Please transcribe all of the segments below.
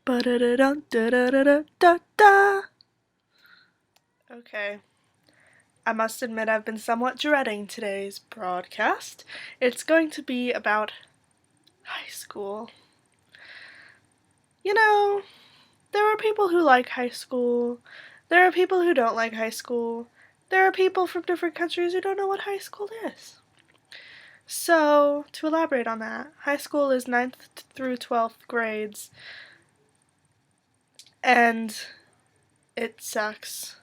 Ba-da-da-dum, da-da-da-da-da-da. Okay, I must admit I've been somewhat dreading today's broadcast. It's going to be about high school. You know, there are people who like high school, there are people who don't like high school, there are people from different countries who don't know what high school is. So, to elaborate on that, high school is ninth through 12th grades, and it sucks.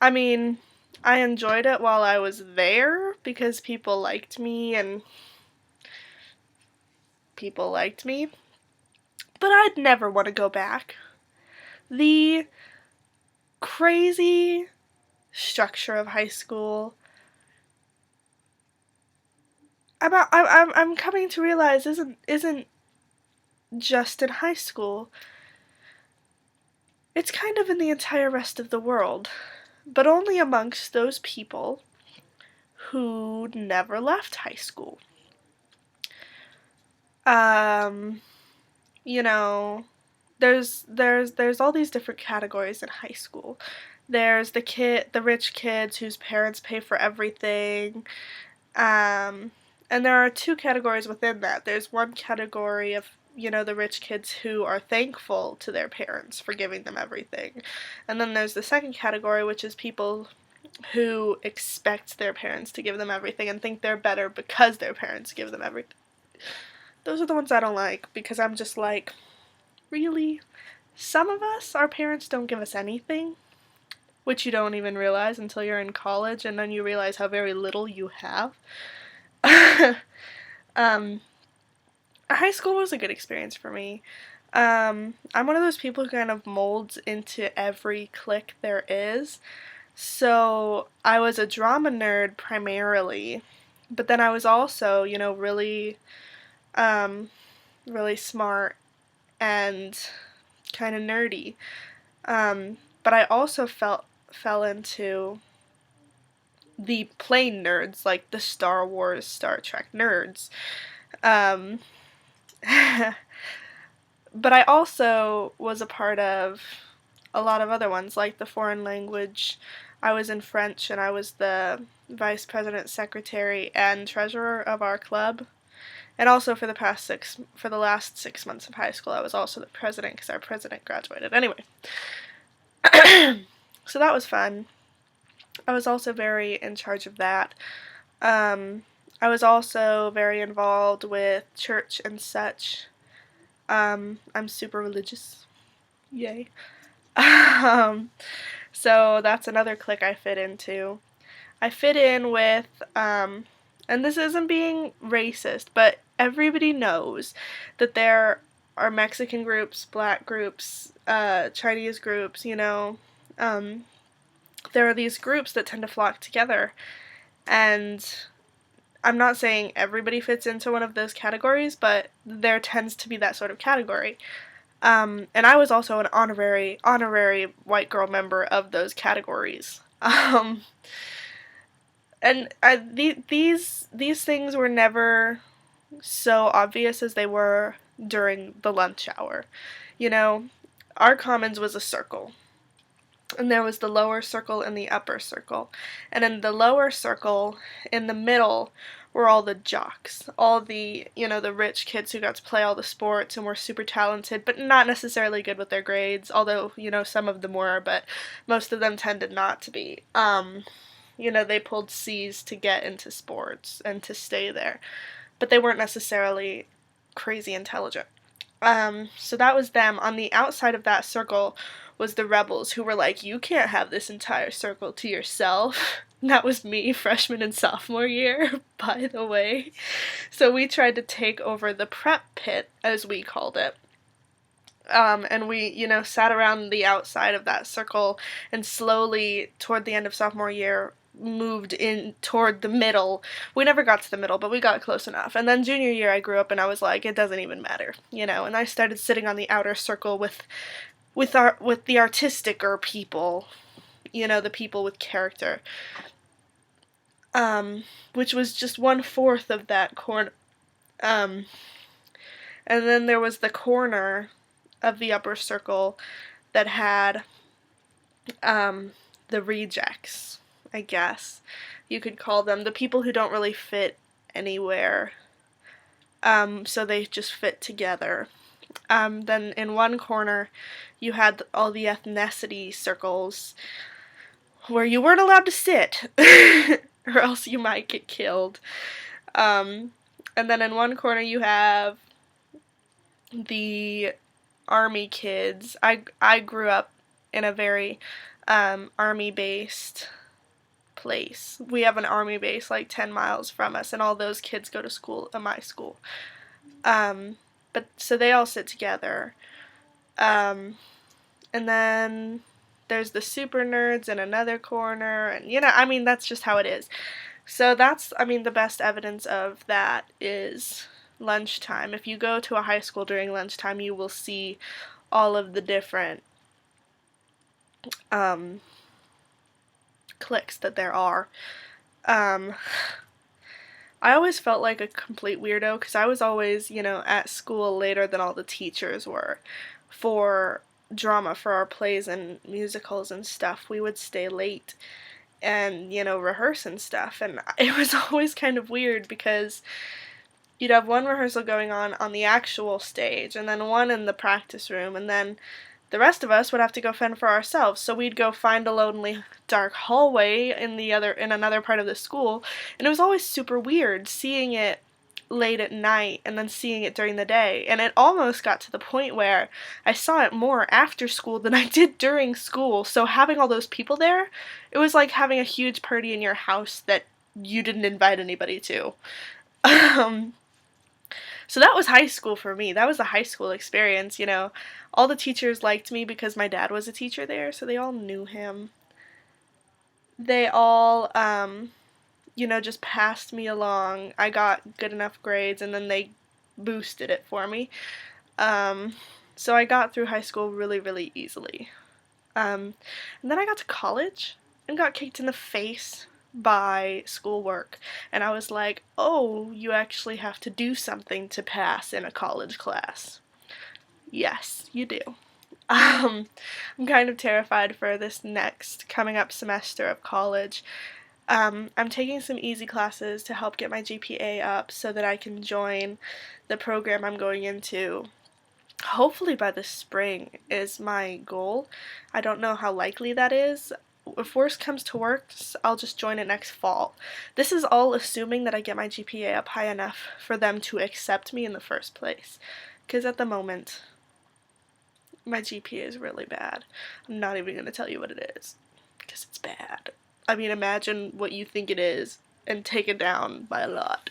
I mean, I enjoyed it while I was there because people liked me and people liked me, but I'd never want to go back. The crazy structure of high school, I'm coming to realize isn't just in high school. It's kind of in the entire rest of the world, but only amongst those people who never left high school. Um, you know, there's all these different categories in high school. There's the rich kids whose parents pay for everything. Um, and there are two categories within that. There's one category of, the rich kids who are thankful to their parents for giving them everything. And then there's the second category, which is people who expect their parents to give them everything and think they're better because their parents give them everything. Those are the ones I don't like because I'm just like, really? Some of us, our parents don't give us anything, which you don't even realize until you're in college and then you realize how very little you have. um, High school was a good experience for me. I'm one of those people who kind of molds into every clique there is. So I was a drama nerd primarily, but then I was also, um, really smart and kind of nerdy. But I also fell into the plain nerds, like the Star Wars, Star Trek nerds. Um, but I also was a part of a lot of other ones, like the foreign language. I was in French, and I was the vice president, secretary, and treasurer of our club. And also for the last 6 months of high school, I was also the president because our president graduated. Anyway, so that was fun. I was also very in charge of that. Um, I was also very involved with church and such. I'm super religious. Yay. um, so that's another clique I fit into. I fit in with, and this isn't being racist, but everybody knows that there are Mexican groups, black groups, Chinese groups, there are these groups that tend to flock together. And I'm not saying everybody fits into one of those categories, but there tends to be that sort of category. And I was also an honorary white girl member of those categories. And these things were never so obvious as they were during the lunch hour. You know, our commons was a circle, and there was the lower circle and the upper circle. And in the lower circle, in the middle, were all the jocks, all the rich kids who got to play all the sports and were super talented, but not necessarily good with their grades, although, some of them were, but most of them tended not to be. They pulled C's to get into sports and to stay there, but they weren't necessarily crazy intelligent. So that was them. On the outside of that circle was the rebels who were like, you can't have this entire circle to yourself. That was me, freshman and sophomore year, by the way. So we tried to take over the prep pit, as we called it. And we, sat around the outside of that circle and slowly, toward the end of sophomore year, moved in toward the middle. We never got to the middle, but we got close enough. And then junior year I grew up and I was like, it doesn't even matter, and I started sitting on the outer circle with the artisticer people, the people with character. Which was just 1/4 of that corner. And then there was the corner of the upper circle that had the rejects, I guess you could call them, the people who don't really fit anywhere, so they just fit together. Then in one corner you had all the ethnicity circles where you weren't allowed to sit or else you might get killed. And then in one corner you have the army kids. I grew up in a very army-based place. We have an army base like 10 miles from us, and all those kids go to school at my school. But so they all sit together. And then there's the super nerds in another corner, and I mean, that's just how it is. So that's, I mean, the best evidence of that is lunchtime. If you go to a high school during lunchtime, you will see all of the different cliques that there are. I always felt like a complete weirdo because I was always, at school later than all the teachers were. For drama, for our plays and musicals and stuff, we would stay late and, rehearse and stuff, and it was always kind of weird because you'd have one rehearsal going on the actual stage, and then one in the practice room, and then the rest of us would have to go fend for ourselves. So we'd go find a lonely, dark hallway in another part of the school, and it was always super weird seeing it late at night and then seeing it during the day. And it almost got to the point where I saw it more after school than I did during school. So having all those people there, it was like having a huge party in your house that you didn't invite anybody to. So that was high school for me. That was a high school experience, All the teachers liked me because my dad was a teacher there, so they all knew him. They all, just passed me along. I got good enough grades, and then they boosted it for me. So I got through high school really, really easily. And then I got to college and got kicked in the face by schoolwork, and I was like, oh, you actually have to do something to pass in a college class. Yes, you do. I'm kind of terrified for this next coming up semester of college. I'm taking some easy classes to help get my GPA up so that I can join the program I'm going into. Hopefully by the spring is my goal. I don't know how likely that is. If worst comes to worst, I'll just join it next fall. This is all assuming that I get my GPA up high enough for them to accept me in the first place. Because at the moment, my GPA is really bad. I'm not even going to tell you what it is. Because it's bad. I mean, imagine what you think it is and take it down by a lot.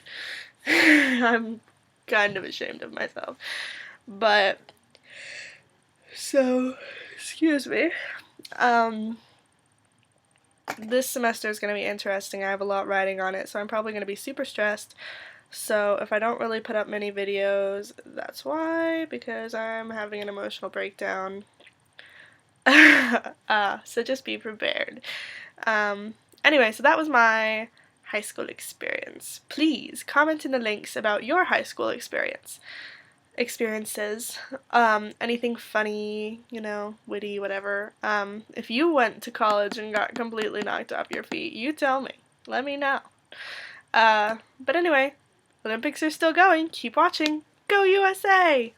I'm kind of ashamed of myself. But, so, excuse me. This semester is going to be interesting. I have a lot riding on it, so I'm probably going to be super stressed. So if I don't really put up many videos, that's why, because I'm having an emotional breakdown. So just be prepared. Anyway, so that was my high school experience. Please comment in the links about your high school experiences. Anything funny, witty, whatever. If you went to college and got completely knocked off your feet, you tell me. Let me know. But anyway, Olympics are still going. Keep watching. Go USA!